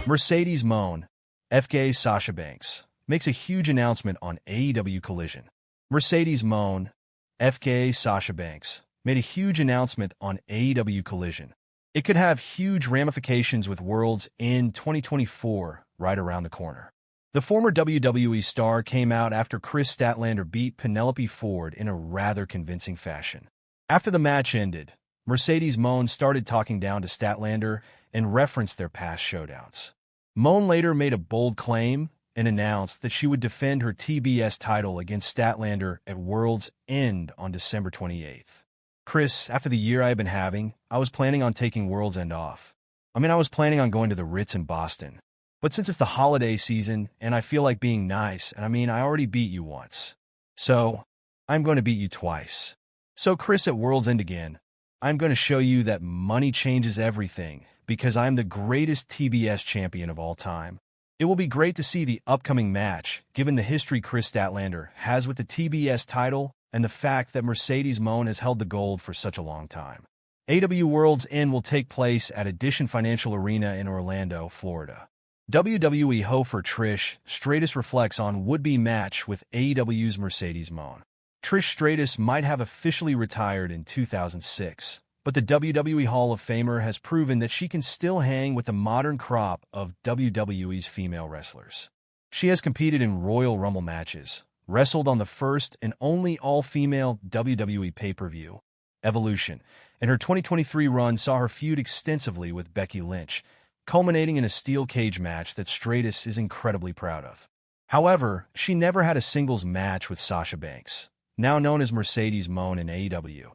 Mercedes Mone, FK Sasha Banks, makes a huge announcement on AEW Collision. Mercedes Mone, FK Sasha Banks, made a huge announcement on AEW Collision. It could have huge ramifications with Worlds in 2024 right around the corner. The former WWE star came out after Kris Statlander beat Penelope Ford in a rather convincing fashion. After the match ended, Mercedes Mone started talking down to Statlander and referenced their past showdowns. Mone later made a bold claim and announced that she would defend her TBS title against Statlander at World's End on December 28th. Kris, after the year I've been having, I was planning on taking World's End off. I was planning on going to the Ritz in Boston. But since it's the holiday season and I feel like being nice, and I already beat you once. So, I'm going to beat you twice. So Kris, at World's End again, I'm going to show you that money changes everything because I'm the greatest TBS champion of all time. It will be great to see the upcoming match, given the history Kris Statlander has with the TBS title and the fact that Mercedes Mone has held the gold for such a long time. AEW World's End will take place at Edition Financial Arena in Orlando, Florida. WWE host Trish Stratus reflects on would-be match with AEW's Mercedes Mone. Trish Stratus might have officially retired in 2006, but the WWE Hall of Famer has proven that she can still hang with the modern crop of WWE's female wrestlers. She has competed in Royal Rumble matches, wrestled on the first and only all-female WWE pay-per-view, Evolution, and her 2023 run saw her feud extensively with Becky Lynch, culminating in a steel cage match that Stratus is incredibly proud of. However, she never had a singles match with Sasha Banks, now known as Mercedes Mone in AEW,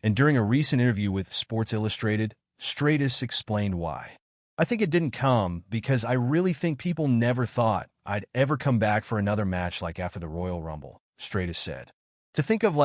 and during a recent interview with Sports Illustrated, Stratus explained why. I think it didn't come because I really think people never thought I'd ever come back for another match like after the Royal Rumble, Stratus said. To think of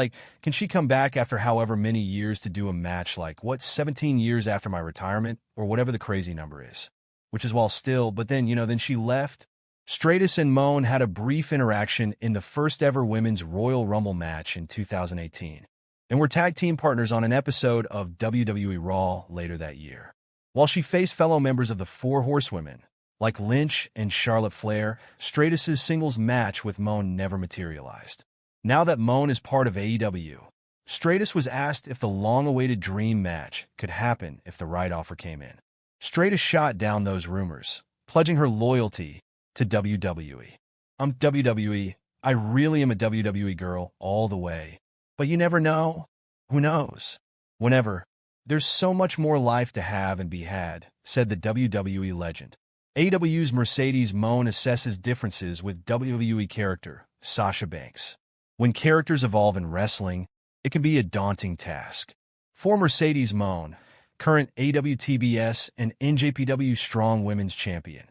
can she come back after however many years to do a match 17 years after my retirement, or whatever the crazy number is. Which is while still, but then she left. Stratus and Mone had a brief interaction in the first ever Women's Royal Rumble match in 2018, and were tag team partners on an episode of WWE Raw later that year. While she faced fellow members of the Four Horsewomen, like Lynch and Charlotte Flair, Stratus's singles match with Mone never materialized. Now that Mone is part of AEW, Stratus was asked if the long-awaited dream match could happen if the right offer came in. Stratus shot down those rumors, pledging her loyalty to WWE. I'm WWE. I really am a WWE girl all the way. But you never know. Who knows? Whenever. There's so much more life to have and be had, said the WWE legend. AEW's Mercedes Mone assesses differences with WWE character Sasha Banks. When characters evolve in wrestling, it can be a daunting task. For Mercedes Mone, current AWTBS and NJPW Strong Women's Champion,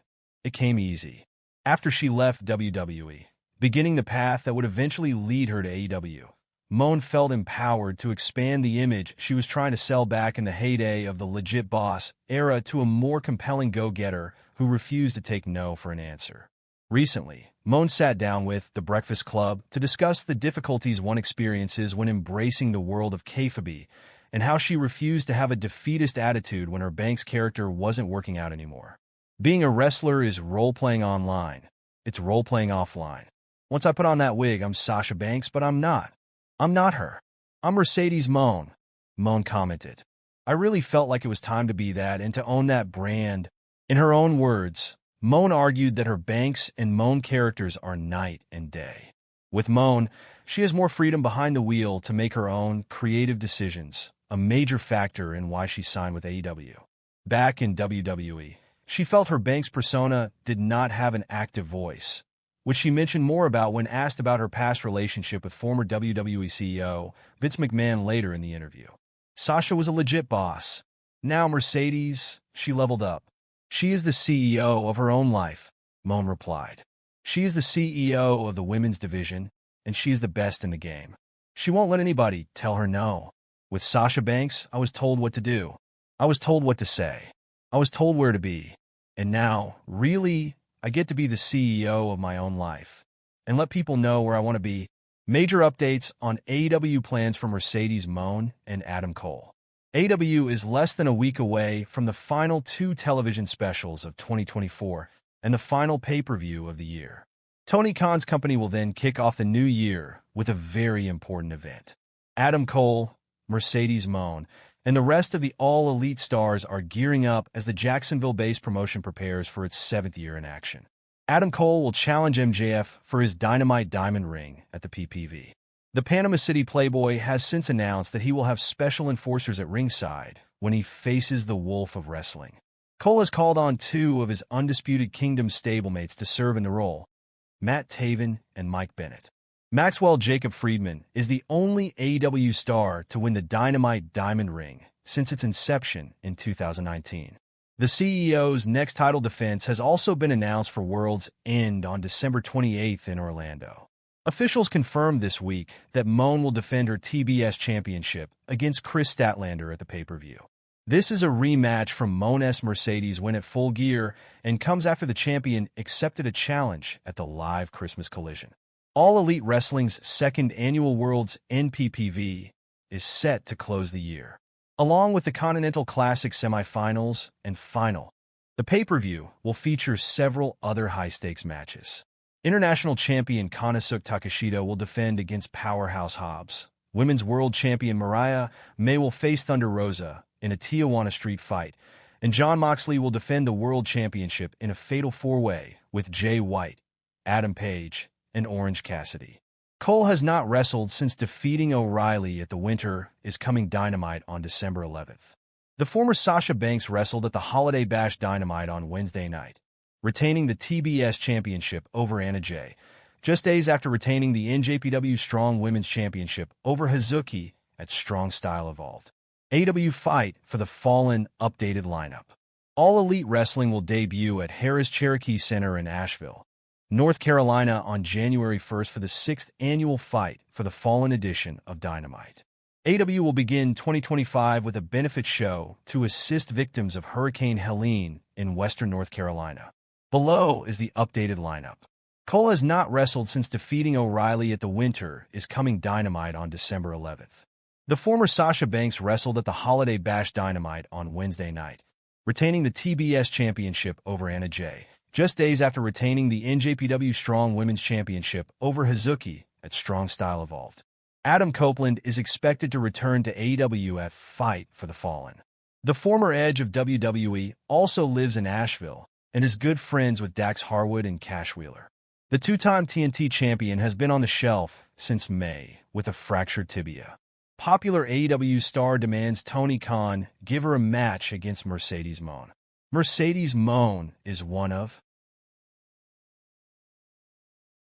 it came easy. After she left WWE, beginning the path that would eventually lead her to AEW, Mone felt empowered to expand the image she was trying to sell back in the heyday of the legit boss era to a more compelling go-getter who refused to take no for an answer. Recently, Mone sat down with The Breakfast Club to discuss the difficulties one experiences when embracing the world of kayfabe and how she refused to have a defeatist attitude when her Banks character wasn't working out anymore. Being a wrestler is role-playing online. It's role-playing offline. Once I put on that wig, I'm Sasha Banks, but I'm not. I'm not her. I'm Mercedes Mone, Mone commented. I really felt like it was time to be that and to own that brand. In her own words, Mone argued that her Banks and Mone characters are night and day. With Mone, she has more freedom behind the wheel to make her own creative decisions, a major factor in why she signed with AEW. Back in WWE, she felt her Banks persona did not have an active voice, which she mentioned more about when asked about her past relationship with former WWE CEO Vince McMahon later in the interview. Sasha was a legit boss. Now Mercedes, she leveled up. She is the CEO of her own life, Mone replied. She is the CEO of the women's division, and she is the best in the game. She won't let anybody tell her no. With Sasha Banks, I was told what to do. I was told what to say. I was told where to be. And now, really, I get to be the CEO of my own life and let people know where I want to be. Major updates on AEW plans for Mercedes Mone and Adam Cole. AEW is less than a week away from the final two television specials of 2024 and the final pay-per-view of the year. Tony Khan's company will then kick off the new year with a very important event. Adam Cole, Mercedes Mone, and the rest of the All Elite stars are gearing up as the Jacksonville-based promotion prepares for its 7th year in action. Adam Cole will challenge MJF for his Dynamite Diamond Ring at the PPV. The Panama City Playboy has since announced that he will have special enforcers at ringside when he faces the Wolf of Wrestling. Cole has called on two of his Undisputed Kingdom stablemates to serve in the role, Matt Taven and Mike Bennett. Maxwell Jacob Friedman is the only AEW star to win the Dynamite Diamond Ring since its inception in 2019. The CEO's next title defense has also been announced for World's End on December 28th in Orlando. Officials confirmed this week that Mone will defend her TBS Championship against Kris Statlander at the pay-per-view. This is a rematch from Mone's Mercedes win at Full Gear and comes after the champion accepted a challenge at the live Christmas Collision. All Elite Wrestling's second annual World's End PPV is set to close the year. Along with the Continental Classic semifinals and final, the pay-per-view will feature several other high-stakes matches. International champion Konosuke Takeshita will defend against Powerhouse Hobbs. Women's World Champion Mariah May will face Thunder Rosa in a Tijuana street fight, and Jon Moxley will defend the World Championship in a fatal four-way with Jay White, Adam Page, and Orange Cassidy. Cole has not wrestled since defeating O'Reilly at the Winter is Coming Dynamite on December 11th. The former Sasha Banks wrestled at the Holiday Bash Dynamite on Wednesday night, retaining the TBS Championship over Anna Jay, just days after retaining the NJPW Strong Women's Championship over Hazuki at Strong Style Evolved. AEW Fight for the Fallen updated lineup. All Elite Wrestling will debut at Harrah's Cherokee Center in Asheville, North Carolina on January 1st for the 6th annual Fight for the Fallen edition of Dynamite. AEW will begin 2025 with a benefit show to assist victims of Hurricane Helene in western North Carolina. Below is the updated lineup. Cole has not wrestled since defeating O'Reilly at the Winter is Coming Dynamite on December 11th. The former Sasha Banks wrestled at the Holiday Bash Dynamite on Wednesday night, retaining the TBS Championship over Anna Jay, just days after retaining the NJPW Strong Women's Championship over Hazuki at Strong Style Evolved. Adam Copeland is expected to return to AEW at Fight for the Fallen. The former Edge of WWE also lives in Asheville and is good friends with Dax Harwood and Cash Wheeler. The two-time TNT champion has been on the shelf since May with a fractured tibia. Popular AEW star demands Tony Khan give her a match against Mercedes Mone. Mercedes Mone is one of